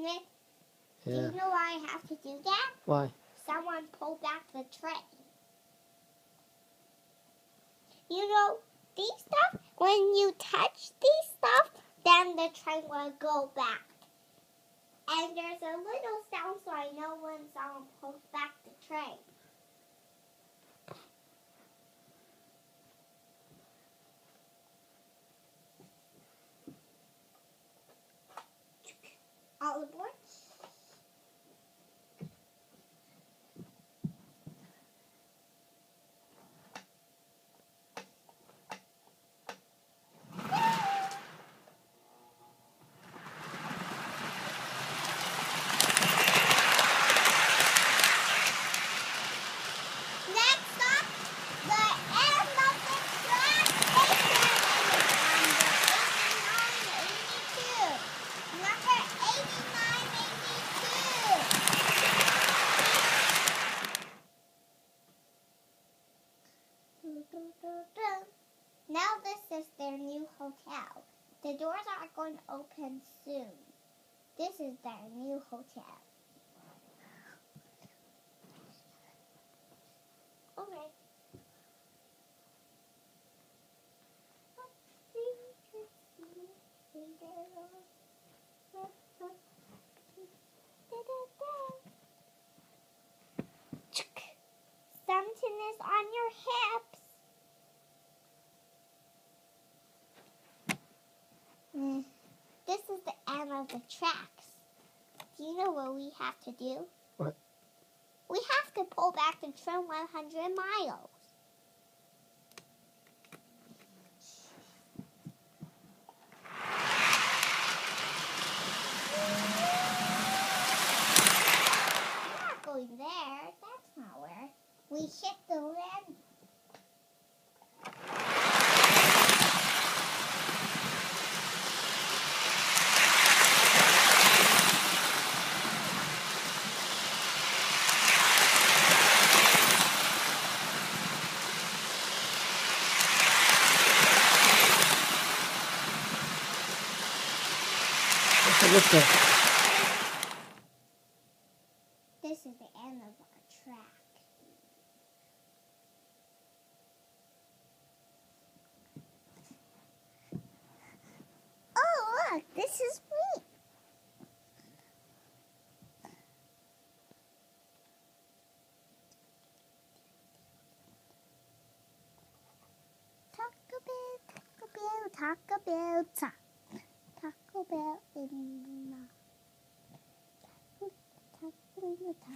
Nick, Yeah. do you know why I have to do that? Why? Someone pull back the train. You know, these stuff, when you touch these stuff, then the train will go back. And there's a little sound so I know when someone pulls back the train. All aboard. Next up, the end of the track station is number 8982. Now this is their new hotel. The doors are going to open soon. This is their new hotel. Okay. Something is on your hips. This is the end of the tracks. Do you know what we have to do? What? We have to pull back the train 100 miles. We're not going there. That's not where. We hit the land. Look there. This is the end of our track. Oh, look, this is me. Taco Bell, Taco Bell, Taco Bell in the Taco in the Taco.